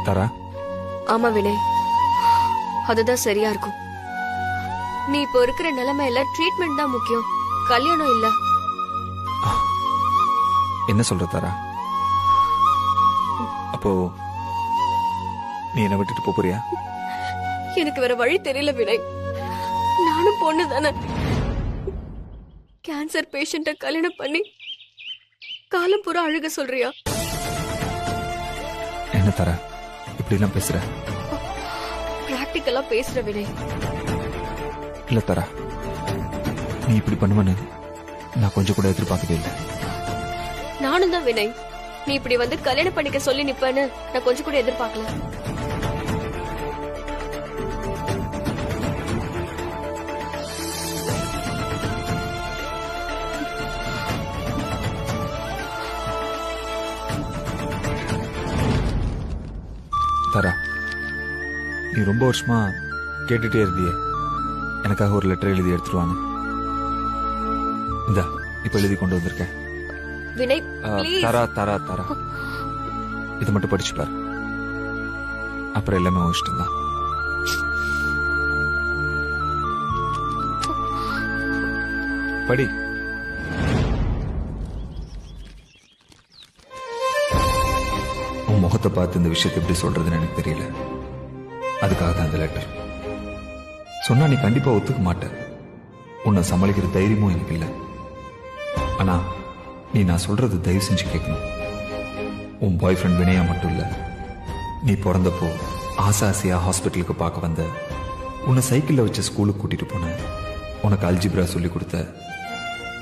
தாரா, ஆமா வினய், அதுதான் சரியா இருக்கும். நீ இப்போ இருக்கிற நிலைமையில ட்ரீட்மெண்ட் தான் முக்கியம், கல்யாணம் இல்ல. என்ன சொல்ற தாரா? அப்போ நீ என்ன விட்டுட்டு போறியா? எனக்கு வேற வழி தெரியல வினய். நானும் பொண்ணு தானே. கேன்சர் பேஷண்ட கல்யாணம் பண்ணி காலம் பூரா அழுக சொல்றியா? என்ன தாரா இப்படி எல்லாம் பேசுற? பிராக்டிக்கலா பேசுற வினய். இல்ல தாரா, நீ இப்படி பண்ணுவன்னு நான் கொஞ்சம் கூட எதிர்பார்க்கவே இல்லை. நானும் தான் வினய், நீ இப்படி வந்து கல்யாணம் பண்ணிக்க சொல்லி நிப்பேன்னு நான் கொஞ்சம் கூட எதிர்பார்க்கல. தாரா, நீ ரொம்ப வருஷமா கேட்டுட்டே இருந்தியே எனக்காக ஒரு லெட்டர் எழுதி எடுத்துருவான்னு. இந்த இப்ப எழுதி கொண்டு வந்திருக்கேன். வினய் ப்ளீஸ். தாரா தாரா தாரா, இது மட்டும் படிச்சு பாரு, அப்புறம் எல்லாமே உன் இஷ்டம் தான். படி. உன் முகத்தை பார்த்து இந்த விஷயத்தை எப்படி சொல்றதுன்னு எனக்கு தெரியல. அதுக்காக தான் அந்த லெட்டர். சொன்னா நீ கண்டிப்பா ஒத்துக்க மாட்ட. உன்னை சமாளிக்கிற தைரியமும் எனக்கு இல்லை. ஆனா நீ நான் சொல்றது தயவு செஞ்சு கேட்கணும். உன் பாய் ஃப்ரெண்ட் வினயா மட்டும் இல்ல, நீ பிறந்தப்போ ஆசையா ஹாஸ்பிட்டலுக்கு பார்க்க வந்த, உன்னை சைக்கிள்ல வச்சு ஸ்கூலுக்கு கூட்டிட்டு போன, உனக்கு அல்ஜிப்ரா சொல்லி கொடுத்த,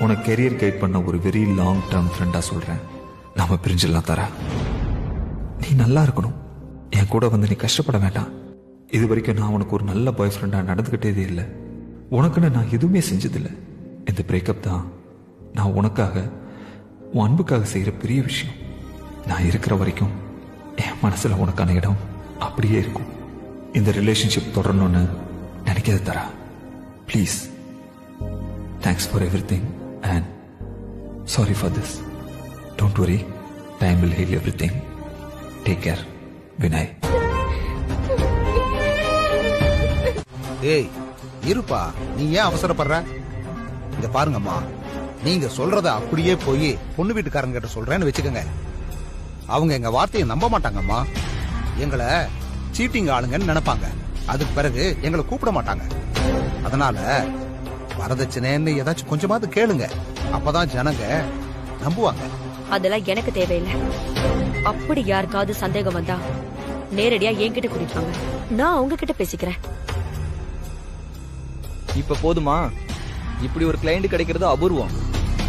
உனக்கு கெரியர் கைட் பண்ண ஒரு வெரி லாங் டேர்ம் ஃப்ரெண்டா சொல்றேன். நாம பிரிஞ்சிடலாம் தாரா. நீ நல்லா இருக்கணும், என் கூட வந்து நீ கஷ்டப்பட வேண்டாம். இது வரைக்கும் நான் உனக்கு ஒரு நல்ல பாய் ஃப்ரெண்டா நடந்துகிட்டே இல்லை. உனக்குன்னு நான் எதுவுமே செஞ்சதில்லை. இந்த பிரேக்கப் தான் நான் உனக்காக, உன் அன்புக்காக செய்யற பெரிய விஷயம். நான் இருக்கிற வரைக்கும் என் மனசுல உனக்கான இடம் அப்படியே இருக்கும். இந்த ரிலேஷன்ஷிப் தொடரணும்னு நினைக்காத Tara, please. Thanks for everything and sorry for this. Don't worry, time will heal everything. Take care. Vinay. ஏய் இருப்பா, நீ ஏன் அவசரப்படுற? இங்க பாருங்கம்மா, நீங்க சொல்றத அப்படியே போய் பொண்ணு வீட்டுக்காரங்க கிட்ட சொல்றேன்னு வச்சுக்கோங்க. அவங்க எங்க வார்த்தையை நம்ப மாட்டாங்கம்மா. எங்களை சீட்டிங் ஆளுங்கன்னு நினைப்பாங்க. அதுக்கு பிறகு எங்களை கூப்பிட மாட்டாங்க. அதனால வரதட்சணைன்னு ஏதாச்சும் கொஞ்சமாவது கேளுங்க. அப்பதான் ஜனங்க நம்புவாங்க. அதெல்லாம் எனக்கு தேவையில்லை. அப்படி யாருக்காவது சந்தேகம் வந்தா நேரடியா என்கிட்ட கூட்டிட்டாங்க, நான் அவங்க கிட்ட பேசிக்கிறேன். இப்ப போதுமா? இப்படி ஒரு கிளைண்ட் கிடைக்கிறது அபூர்வம்.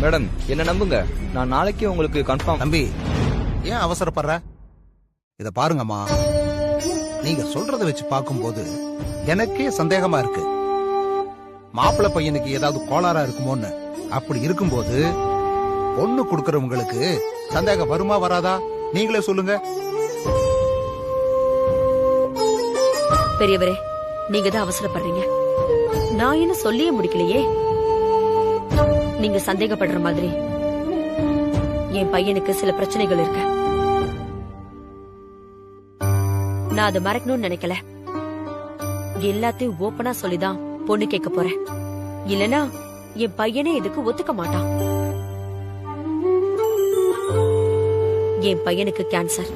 மேடம் என்ன நம்புங்க, நான் நாளைக்கு உங்களுக்கு கன்ஃபார்ம். தம்பி ஏன் அவசரப்படுற? இத பாருங்கம்மா, நீங்க சொல்றத வச்சு பார்க்கும்போது எனக்கே சந்தேகமா இருக்கு. மாப்பிள்ளை பையனுக்கு ஏதாவது கோளாறா இருக்குமோன்னு. அப்படி இருக்கும்போது பொண்ணு கொடுக்கறவங்களுக்கு சந்தேகம் வருமா வராதா நீங்களே சொல்லுங்க. பெரியவரே, நீங்க தான் அவசரப்படுறீங்க. நான் என்ன சொல்லியே முடிக்கலையே. நீங்க சந்தேகப்படுற மாதிரி என் பையனுக்கு சில பிரச்சனைகள் இருக்கு. நான் அதை மறைக்கணும்னு நினைக்கல. எல்லாத்தையும் ஓப்பனா சொல்லிதான் பொண்ணு கேட்க போறேன். இல்லனா என் பையனே இதுக்கு ஒத்துக்க மாட்டான். என் பையனுக்கு கேன்சர்.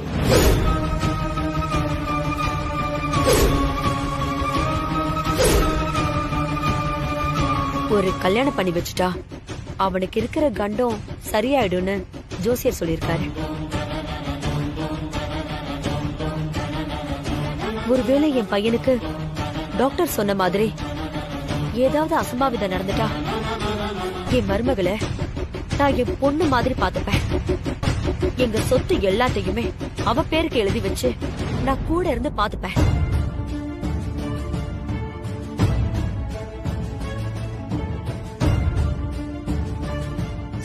ஒரு கல்யாணம் பண்ணி வச்சுட்டா அவனுக்கு இருக்கிற கண்டம் சரியாயிடும்னு ஜோசியர் சொல்லிருக்காரு. ஒருவேளை என் பையனுக்கு டாக்டர் சொன்ன மாதிரி ஏதாவது அசம்பாவிதம் நடந்துட்டா என் மருமகளை நான் என் பொண்ணு மாதிரி பாத்துப்பேன். எங்க சொத்து எல்லாத்தையுமே அவ பேருக்கு எழுதி வச்சு நான் கூட இருந்து பாத்துப்பேன்.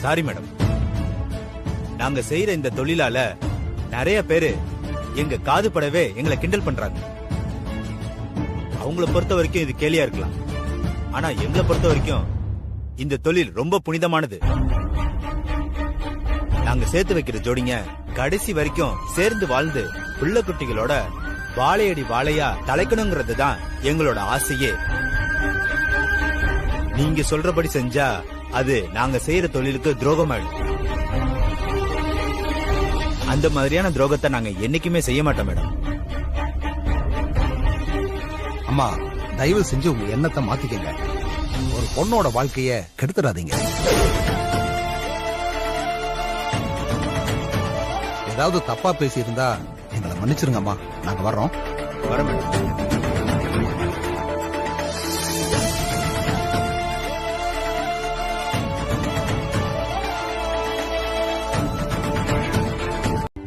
சாரி மேடம், நாங்க செய்யற இந்த தொழிலால நிறைய பேரு எங்க காது படவே எங்களை கிண்டல் பண்றாங்க. அவங்கள பொறுத்த வரைக்கும் இது கேலியா இருக்கலாம், ஆனா எங்களை பொறுத்த வரைக்கும் இந்த தொழில் ரொம்ப புனிதமானது. நாங்க சேர்த்து வைக்கிற ஜோடிங்க கடைசி வரைக்கும் சேர்ந்து வாழ்ந்து பிள்ளை குட்டிகளோட வாழையடி வாழையா தலைக்கணுங்கிறது தான் எங்களோட ஆசையே. நீங்க சொல்றபடி செஞ்சா அது நாங்க செய்யற தொழிலுக்கு துரோகமாயிடும். அந்த மாதிரியான துரோகத்தை நாங்க என்னைக்குமே செய்ய மாட்டோம் மேடம். அம்மா, தயவு செஞ்சு உங்க எண்ணத்தை மாத்திக்கங்க. ஒரு பொண்ணோட வாழ்க்கைய கெடுத்துடாதீங்க. ஏதாவது தப்பா பேசி இருந்தா எங்களை மன்னிச்சிருங்கம்மா. நாங்க வர்றோம். வர மேடம்.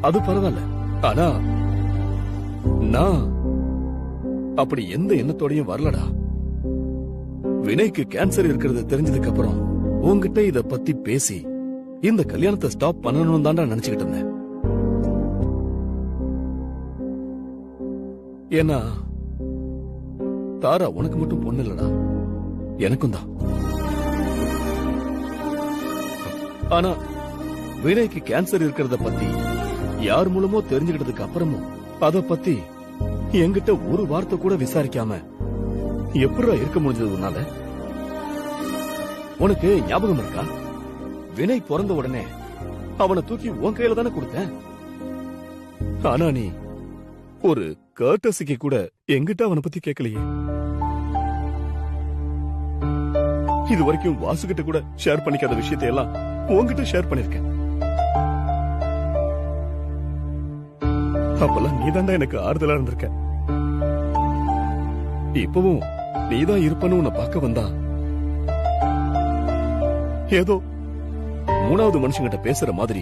அது பரவாயில்ல. ஆனா நான் அப்படி எந்த எண்ணத்தோடையும் வரலடா. வினய்க்கு கேன்சர் இருக்கிறது தெரிஞ்சதுக்கு அப்புறம் உன்கிட்ட இத பத்தி பேசி இந்த கல்யாணத்தை ஸ்டாப் பண்ணணும் தான்டா நினைச்சுக்கிட்டு இருந்தேன். ஏன்னா தாரா உனக்கு மட்டும் பொண்ணு இல்லடா, எனக்கும் தான். ஆனா வினய்க்கு கேன்சர் இருக்கிறத பத்தி யார் மூலமோ தெரிஞ்சுக்கிட்டதுக்கு அப்புறமும் அத பத்தி என்கிட்ட ஒரு வார்த்தை கூட விசாரிக்காம எப்படா இருக்க முடிஞ்சது உன்னால? உனக்கு ஞாபகம் இருக்கா? வினய் பிறந்த உடனே அவனை தூக்கி உன் கையில தானே கொடுத்தேன். ஆனா நீ ஒரு கர்டசிக்கு கூட என்கிட்ட அவனை பத்தி கேட்கலையே. இது வரைக்கும் வாசுகிட்ட கூட ஷேர் பண்ணிக்காத விஷயத்தை எல்லாம் உன்கிட்ட ஷேர் பண்ணிருக்கேன். அப்பெல்லாம் நீதான்டா எனக்கு ஆறுதலா இருந்திருக்க. இப்பவும் நீதான் இருப்பன்னு உன்னை பார்க்க வந்தா ஏதோ மூணாவது மனுஷங்கிட்ட பேசுற மாதிரி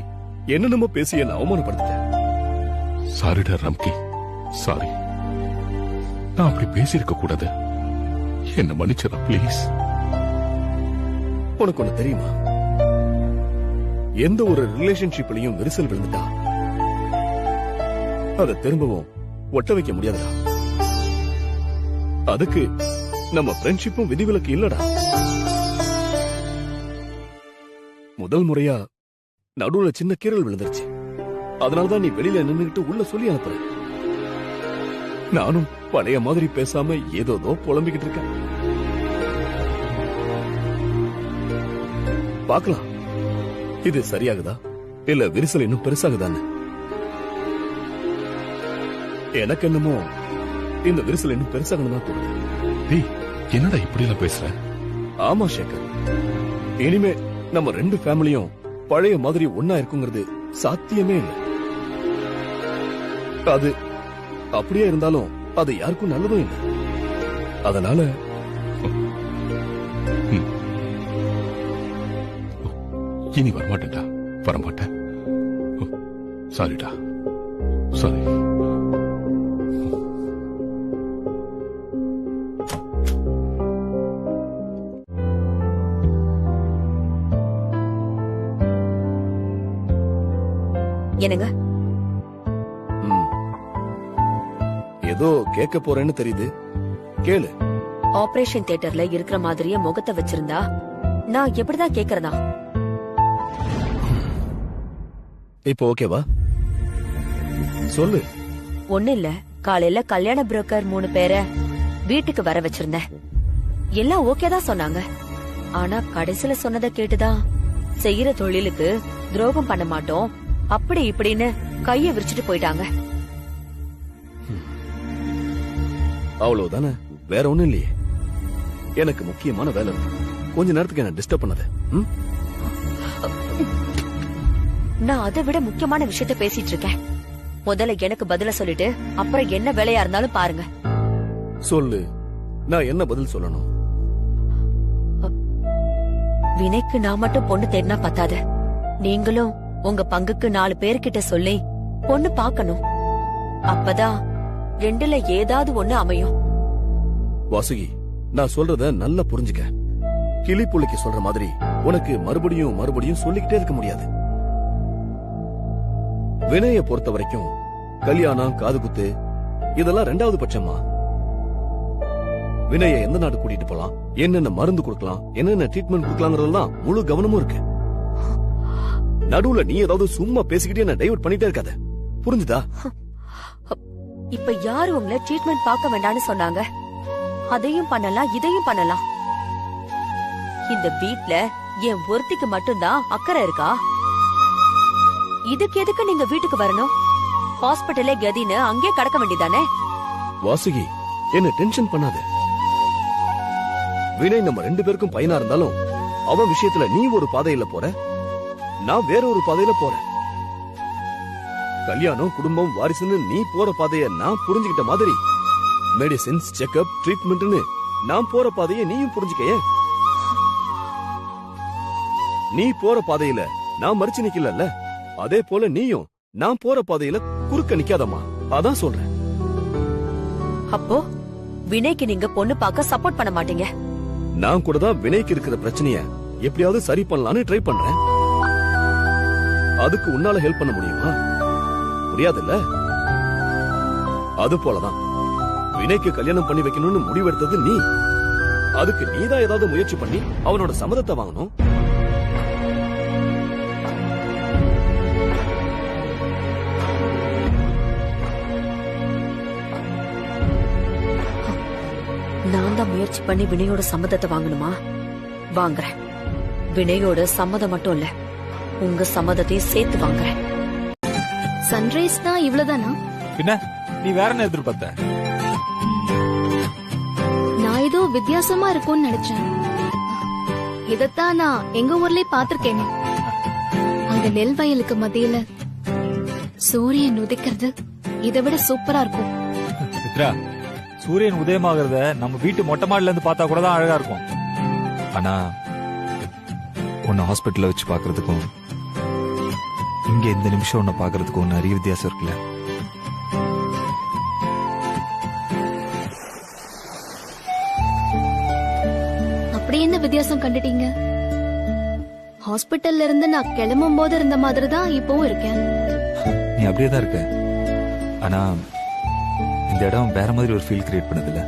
என்னென்னமோ பேசி என்ன அவமானப்படுத்திட்டேன். சாரிடா ராம்கி, சாரி. நான் அப்படி பேசியிருக்க கூடாது. என்ன மன்னிச்சிடா ப்ளீஸ். உனக்கு ஒண்ணு தெரியுமா? எந்த ஒரு ரிலேஷன்ஷிப்லயும் விரிசல் விழுந்துட்டா அதை திரும்பவும் ஒட்ட வைக்க முடியாதுடா. அதுக்கு நம்ம ஃப்ரெண்ட்ஷிப்பும் விதிவிலக்கு இல்லடா. முதல் முறையா நடுவுல சின்ன கீறல் விழுந்துருச்சு. அதனாலதான் நீ வெளியில நின்னுகிட்டு உள்ள சொல்லி அனுப்புற. நானும் பழைய மாதிரி பேசாம ஏதோ புலம்பிக்கிட்டு இருக்கேன். பார்க்கலாம் இது சரியாகுதா இல்ல விரிசல் இன்னும் பெருசாகுதான்னு. எனக்கு என்னமோ இந்த விரிசல் இன்னும் பெருசாகணும் தான் தோணுது. டேய், என்னடா இப்படி எல்லாம் பேசுற? ஆமா சேகர், இனிமே நம்ம ரெண்டு ஃபேமிலியும் பழைய மாதிரி ஒன்னா இருக்குங்கிறது சாத்தியமே இல்லை. அது அப்படியே இருந்தாலும் அது யாருக்கும் நல்லதும் இல்லை. அதனால இனி வரமாட்டேன்டா, வரமாட்டேன். சாரிடா, சாரி. என்னங்க? ஏதோ கேட்க போறேன்னு தெரியுது, கேளு. ஆபரேஷன் தியேட்டர்ல இருக்கிற மாதிரியே முகத்தை வச்சிருந்தா நான் எப்படிதான் கேக்குறதா? இப்போ ஓகேவா? சொல்லு. ஒண்ணு இல்ல, காலையில கல்யாண புரோக்கர் 3 பேரை வீட்டுக்கு வர வச்சிருந்தேன். எல்லாம் ஓகே தான் சொன்னாங்க. ஆனா கடைசியில சொன்னதை கேட்டுதான் செய்யற தொழிலுக்கு துரோகம் பண்ண மாட்டோம் அப்படி இப்படின்னு கைய விரிச்சிட்டு போயிட்டாங்க. அவ்வளவுதானே, வேற ஒண்ணும் இல்லையே. எனக்கு முக்கியமான வேலை இருக்கு. கொஞ்ச நேரத்துக்கு என்ன டிஸ்டர்ப் பண்ணாத. நான் அதை விட முக்கியமான விஷயத்த பேசிட்டு இருக்கேன். முதல்ல எனக்கு பதில சொல்லிட்டு அப்புறம் என்ன வேலையா இருந்தாலும் பாருங்க. சொல்லு, நான் என்ன பதில் சொல்லணும்? வினைக்கு நான் மட்டும் பொண்ணு தேடினா பத்தாது. நீங்களும் உங்க பங்குக்கு 4 பேர்கிட்ட சொல்லி பொண்ணு பாக்கணும். அப்பதான் 2ல ஏதாவது ஒண்ணு அமையும். வாசுகி, நான் சொல்றத நல்லா புரிஞ்சுக்க. கிளி புள்ளிக்கு சொல்ற மாதிரி உனக்கு மறுபடியும் மறுபடியும் சொல்லிக்கிட்டே இருக்க முடியாது. வினய பொறுத்த வரைக்கும் கல்யாணம், காதுகுத்து இதெல்லாம் 2வது பட்சமா. வினய எந்த நாடு கூட்டிட்டு போலாம், என்னென்ன மருந்து கொடுக்கலாம், என்னென்ன ட்ரீட்மெண்ட் கொடுக்கலாங்கிறதெல்லாம் முழு கவனமும் இருக்கு. நடுவுல நீ ஏதாவது சும்மா பேசிக்கிட்டே என்ன டைவர்ட் பண்ணிட்டே இருக்காத, புரிஞ்சுதா? இப்ப யாரு உங்களை ட்ரீட்மெண்ட் பார்க்க வேண்டாம்னு சொன்னாங்க? அதையும் பண்ணலாம், இதையும் பண்ணலாம். இந்த வீட்ல என் ஒருத்திக்கு மட்டும்தான் அக்கறை இருக்கா? இதுக்கு எதுக்கு நீங்க வீட்டுக்கு வரணும்? ஹாஸ்பிட்டலே கதின்னு அங்கே கடக்க வேண்டியதானே? வாசுகி, என்ன டென்ஷன் பண்ணாத. வினய் நம்ம 2 பேருக்கும் பையனா இருந்தாலும் அவன் விஷயத்துல நீ ஒரு பாதையில போற, நான் வேற ஒரு பாதையில போறேன். கல்யாணம், குடும்பம், வாரிசுன்னு நீ போற பாதைய நான் புரிஞ்சுக்கிட்ட மாதிரி மெடிசின்ஸ், செக்அப், ட்ரீட்மெண்ட்னு நான் போற பாதைய நீயும் புரிஞ்சுக்கையே. நீ போற பாதையில நான் மறிச்சு நிக்கல, அதே போல நீயும் நான் போற பாதையில குறுக்க நிக்காதம்மா. அதான் சொல்றேன். அப்போ வினய்க்கு நீங்க பொண்ணு பார்க்க சப்போர்ட் பண்ண மாட்டீங்க? நான் கூட தான் வினய்க்கு இருக்கிற பிரச்சனைய எப்படியாவது சரி பண்ணலாம்னு ட்ரை பண்றேன். அதுக்கு உன்னால ஹெல்ப் பண்ண முடியுமா? முடியாதுல்ல. அது போலதான் வினய்க்கு கல்யாணம் பண்ணி வைக்கணும்னு முடிவெடுத்தது நீ. அதுக்கு நீதான் ஏதாவது முயற்சி பண்ணி அவனோட சம்மதத்தை வாங்கணும். நான் தான் முயற்சி பண்ணி வினயோட சம்மதத்தை வாங்கணுமா? வாங்குறேன். வினயோட சம்மதம் மட்டும் இல்ல, உங்க சம்மதத்தையும் சேர்த்து வாங்குறேன். சன்ரைஸ் தான் இவ்வளவுதானா? பின்ன நீ வேற என்ன எதிர்பார்த்த? நான் ஏதோ வித்தியாசமா இருக்கும்னு நினைச்சேன். இதத்தான் நான் எங்க ஊர்லயே பாத்திருக்கேனே. அங்க நெல் வயலுக்கு மத்தியில சூரியன் உதிக்கிறது இதை விட சூப்பரா இருக்கும். சித்ரா, சூரியன் உதயமாகறத நம்ம வீட்டு மொட்டை மாடில இருந்து பார்த்தா கூட தான் அழகா இருக்கும். ஆனா உன்னை ஹாஸ்பிட்டல்ல வச்சு பாக்குறதுக்கும் இங்க இந்த நிமிஷம் உன்னை பாக்குறதுக்கும் நிறைய வித்தியாசம் இருக்குல்ல. அப்படி என்ன வித்தியாசம் கண்டுட்டீங்க? ஹாஸ்பிட்டல்ல இருந்து நான் கிளம்பும் போது இருந்த மாதிரி தான் இப்பவும் இருக்கேன். நீ அப்படியே தான் இருக்க. ஆனா இந்த இடம் வேற மாதிரி ஒரு ஃபீல் கிரியேட் பண்ணதில்ல.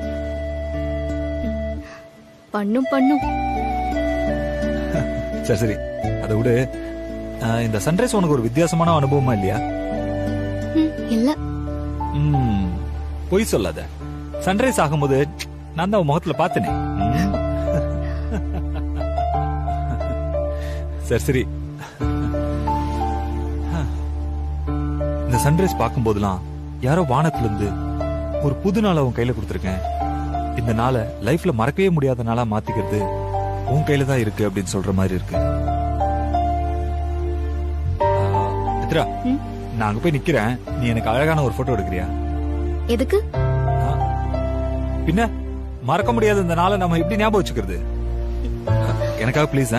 பண்ணும் சரி சரி, அதை விட இந்த சன்ரைஸ் உனக்கு ஒரு வித்தியாசமான அனுபவமா இல்லையா? இல்ல. பொய் சொல்லாத. சன்ரைஸ் ஆகும்போது நான் தான் முகத்துல பார்த்தனே. சரி சரி, இந்த சன்ரைஸ் பார்க்கும் போதெல்லாம் யாரோ வானத்துல இருந்து ஒரு புது நாளை உன் கையில கொடுத்துருக்கேன். இந்த நாளை லைஃப்ல மறக்கவே முடியாத நாளா மாத்திக்கிறது உன் கையில தான் இருக்கு அப்படின்னு சொல்ற மாதிரி இருக்கு. சித்ரா, நான் அங்க போய் நிக்கிறேன். நீ எனக்கு அழகான ஒரு போட்டோ எடுக்கிறியா? எதுக்கு? பின்ன மறக்க முடியாத இந்த நாளை நம்ம எப்படி ஞாபகம் வச்சுக்கிறது? எனக்காக பிளீஸ்.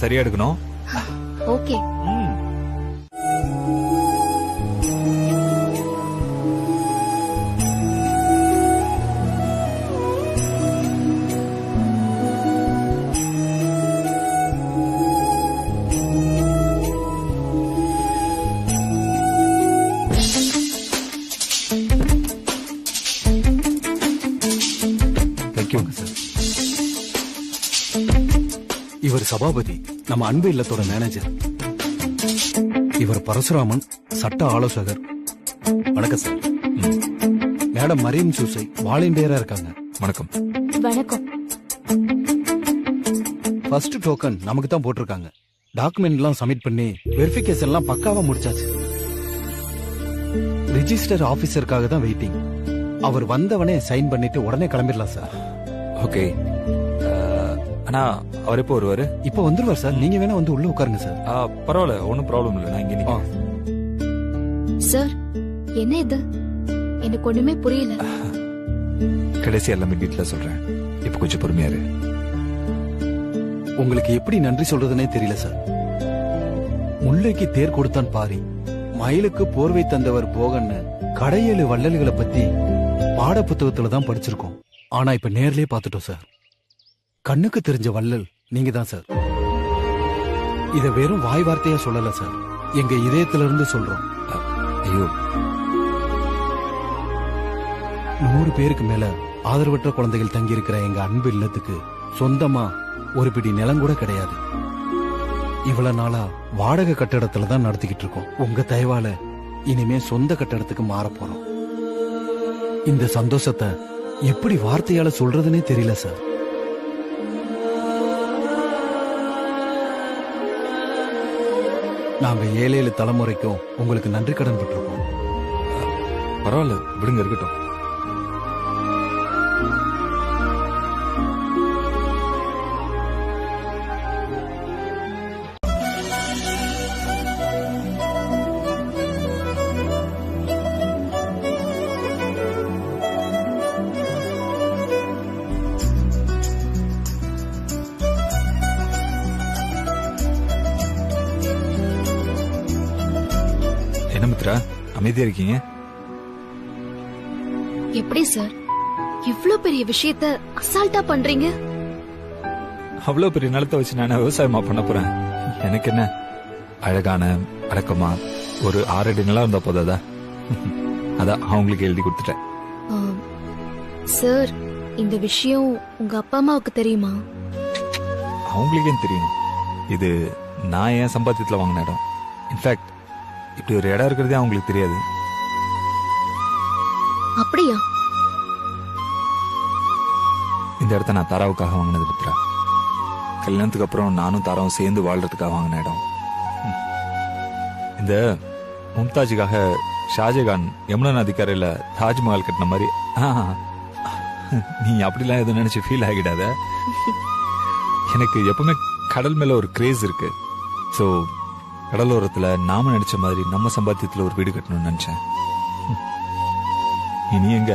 சரியா எடுக்கணும். ஓகே. இவர் சபாபதி, நம்ம அன்பு இல்லத்தோட மேனேஜர். இவர் பரசுராமன், சட்ட ஆலோசகர். வணக்கம் சார். மேடம் மரியம் சூசை வாலண்டியரா இருக்காங்க. வணக்கம். வணக்கம். ஃபர்ஸ்ட் டோக்கன் நமக்கு தான் போட்டிருக்காங்க. டாக்குமெண்ட் எல்லாம் சப்மிட் பண்ணி வெரிஃபிகேஷன் எல்லாம் பக்காவா முடிச்சாச்சு. ரிஜிஸ்டர் ஆபீசருக்காக தான் வெயிட்டிங். அவர் வந்தவனே சைன் பண்ணிட்டு உடனே கிளம்பிடலாம் சார். ஓகே. ஆனா அவர் எப்போ வருவாரு? இப்ப வந்துருவார் சார். நீங்க வேணா வந்து உள்ள உட்காருங்க சார். பரவாயில்ல, ஒன்னும் ப்ராப்ளம் இல்லை. நான் இங்க நிக்கிறேன். சார், என்ன இது? எனக்கு ஒண்ணுமே புரியல. கடைசி எல்லாமே வீட்டுல சொல்றேன். இப்ப கொஞ்சம் பொறுமையா இரு. உங்களுக்கு எப்படி நன்றி சொல்றதுன்னே தெரியல சார். முல்லைக்கு தேர் கொடுத்தான் பாரி, மயிலுக்கு போர்வை தந்தவர் போகன்னு கடையேழு வள்ளல்களை பத்தி பாட புத்தகத்துல தான் படிச்சிருக்கோம். ஆனா இப்ப நேர்லயே பாத்துட்டோம் சார். கண்ணுக்கு தெரிஞ்ச வள்ளல் நீங்க தான் சார். இத வெறும் வாய் வார்த்தையா சொல்லல சார், எங்க இதயத்துல இருந்து சொல்றோம். ஐயோ, 100 பேருக்கு மேல ஆதரவற்ற குழந்தைகள் தங்கி இருக்கிற எங்க அன்பு இல்லத்துக்கு சொந்தமா ஒரு பிடி நிலம் கூட கிடையாது. இவ்வளவு நாளா வாடகை கட்டடத்துல தான் நடத்திக்கிட்டு இருக்கோம். உங்க தயவால இனிமே சொந்த கட்டடத்துக்கு மாற போறோம். இந்த சந்தோஷத்தை எப்படி வார்த்தையால சொல்றதுன்னே தெரியல சார். நாங்க 7 தலைமுறைக்கும் உங்களுக்கு நன்றி கடன் பட்டிருக்கோம். பரவாயில்ல, விடுங்க, இருக்கட்டும். என்ன மித்ரா, அமைதியா இருக்கீங்க? எப்படி சார் இவ்ளோ பெரிய விஷயத்த அசால்ட்டா பண்றீங்க? அவ்வளவு பெரிய நிலத்தை வச்சு நான் விவசாயமா பண்ண போறேன். எனக்கு என்ன, அழகான அடக்கமா ஒரு 6 அடி நிலம் இருந்தா போதாதா? அதான் அவங்களுக்கு எழுதி கொடுத்துட்டேன். சார், இந்த விஷயம் உங்க அப்பா அம்மாவுக்கு தெரியுமா? அவங்களுக்கே தெரியணும். இது நான் என் சம்பாத்தியத்துல வாங்கின இடம். இன்ஃபேக்ட் இப்படி ஒரு இடம் இருக்கிறதே அவங்களுக்கு தெரியாது. அப்படியா? இந்த இடத்த நான் தாராவுக்காக வாங்கினது மித்ரா. கல்யாணத்துக்கு அப்புறம் நானும் தாராவும் சேர்ந்து வாழ்றதுக்காக வாங்கின இடம். இந்த மும்தாஜுக்காக ஷாஜகான் யமுனா நதிக்கரையில தாஜ்மஹால் கட்டின மாதிரி. நீ அப்படிலாம் எதுவும் நினைச்சு ஃபீல் ஆகிடாத. எனக்கு எப்பவுமே கடல் மேல ஒரு கிரேஸ் இருக்கு. சோ கடலோரத்துல நாம நினைச்ச மாதிரி நம்ம சம்பாத்தியத்துல ஒரு வீடு கட்டணும்னு நினைச்சேன். இனி எங்க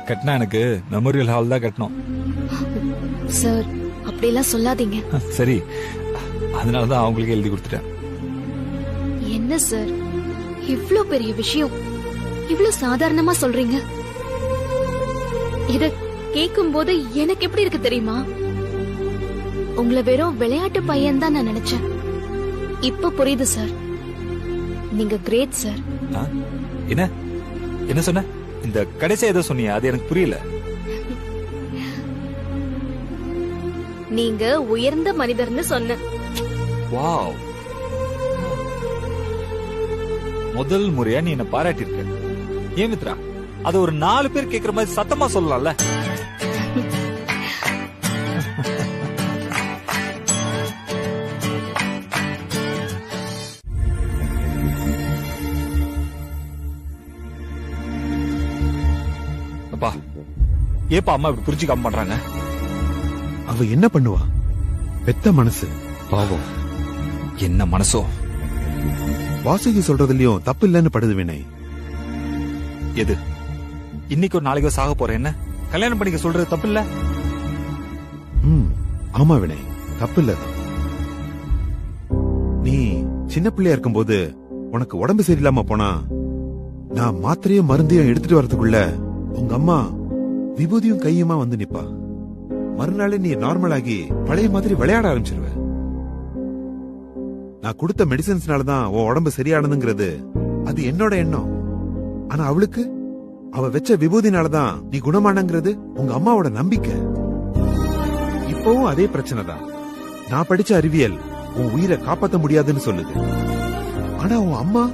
கட்டினா எனக்கு மெமோரியல் ஹால் தான் கட்டணும். சார், அப்படிலாம் சொல்லாதீங்க. சரி, அதனாலதான் அவங்களுக்கு எழுதி கொடுத்துட்டேன். என்ன சார், இவ்ளோ பெரிய விஷயம் இவ்ளோ சாதாரணமா சொல்றீங்க? இத கேட்கும் போது எனக்கு எப்படி இருக்கு தெரியுமா? உங்களை வெறும் விளையாட்டு பையன் தான் நான் நினைச்சேன். இப்ப புரியுது சார், நீங்க கிரேட் சார். என்ன என்ன சொன்ன? இந்த கடைசியா ஏதோ சொன்னீங்க, அது எனக்கு புரியல. நீங்க உயர்ந்த மனிதர்னு சொன்ன. வாவ், முதல் முறையா நீ என்ன பாராட்டி இருக்க. ஏன் மித்ரா, அது ஒரு 4 பேர் கேக்குற மாதிரி சத்தமா சொல்லலாம்ல? அப்பா, ஏப்பா அம்மா இப்படி புரிஞ்சுக்காம பண்றாங்க? அவ என்ன பண்ணுவா? பெத்த மனசு, பாவம். என்ன மனசோ? வாசுகி சொல்றதுலயும் தப்பு இல்லன்னு படுது வினய். எது? இன்னைக்கு ஒரு நாளைக்கு சாக போறேன், என்ன கல்யாணம் பண்ணிக்க சொல்றது தப்பு இல்ல? ஆமா வினய், தப்பு இல்லதான். நீ சின்ன பிள்ளையா இருக்கும்போது உனக்கு உடம்பு சரியில்லாம போனா நான் மாத்திரையும் மருந்தையும் எடுத்துட்டு வரதுக்குள்ள உங்க அம்மா விபூதியும் கையுமா வந்து நிப்பா. மறுநாளே நீ நார்மல் ஆகி பழைய மாதிரி விளையாட ஆரம்பிச்சிருவ. நான் கொடுத்த மெடிசன்ஸ்னாலதான் உன் உடம்பு சரியானதுங்கிறது அது என்னோட எண்ணம். ஆனா அவளுக்கு அவ வெச்ச விபூதினாலதான் நீ குணமானங்கிறது உங்க அம்மாவோட நம்பிக்கை. இப்பவும் அதே பிரச்சனை தான். நான் படிச்ச அறிவியல் உன் உயிரை காப்பாத்த முடியாதுன்னு சொல்லுது. ஆனா உன் அம்மா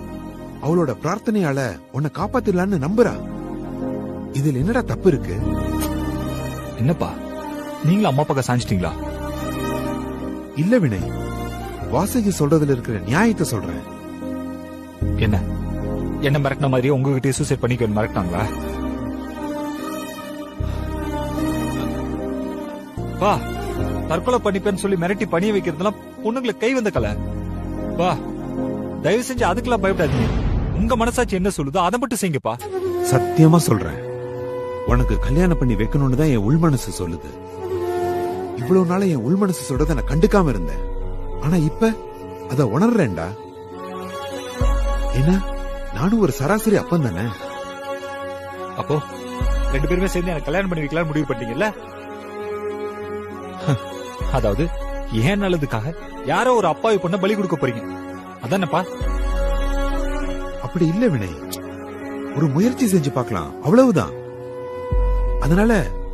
அவளோட பிரார்த்தனையால உன்னை காப்பாத்திடலான்னு நம்புறா. இதுல என்னடா தப்பு இருக்கு? என்னப்பா, நீங்களும் அம்மா பக்கம் சாஞ்சிட்டீங்களா? இல்ல வினய், வாசுகி சொல்றதுல இருக்கிற நியாயத்தை சொல்றேன். என்ன என்ன மிரட்டின மாதிரியே உங்ககிட்ட சூசைட் பண்ணிக்க மிரட்டினாங்களா? வா, தற்கொலை பண்ணிப்பேன்னு சொல்லி மிரட்டி பணிய வைக்கிறதுலாம் பொண்ணுங்களை கை வந்த கலை. வா, தயவு செஞ்சு அதுக்கெல்லாம் பயப்படாதீங்க. உங்க மனசாட்சி என்ன சொல்லுதோ அதை மட்டும் செய்யுங்கப்பா. சத்தியமா சொல்றேன், உனக்கு கல்யாணம் பண்ணி வைக்கணும்னு தான் என் உள் மனசு சொல்லுது. இவ்வளவு நாள என் உள் மனசு சொல்றத நான் கண்டுக்காம இருந்தேன். ஆனா இப்ப அத உணர்றேன்டா. என்ன, நானும் ஒரு சராசரி அப்பன் தானே. அப்போ 2 பேருமே சேர்ந்து எனக்கு கல்யாணம் பண்ணி வைக்கலாம் முடிவு பண்ணீங்கல்ல? அதாவது ஏன் நல்லதுக்காக யாரோ ஒரு அப்பாவி பொண்ண பலி கொடுக்க போறீங்க, அதானப்பா? அப்படி இல்ல வினய், ஒரு முயற்சி செஞ்சு பார்க்கலாம், அவ்வளவுதான். அதனால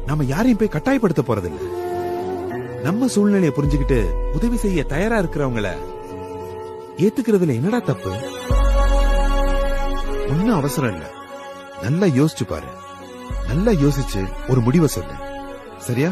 நாம யாரையும் போய் கட்டாயப்படுத்த போறதில்ல. நம்ம சூழ்நிலையை புரிஞ்சுக்கிட்டு உதவி செய்ய தயாரா இருக்கிறவங்கள ஏத்துக்கிறதுல என்னடா தப்பு? ஒன்னும் அவசரம் இல்ல. நல்லா யோசிச்சு பாரு. நல்லா யோசிச்சு ஒரு முடிவை சொல்லு. சரியா?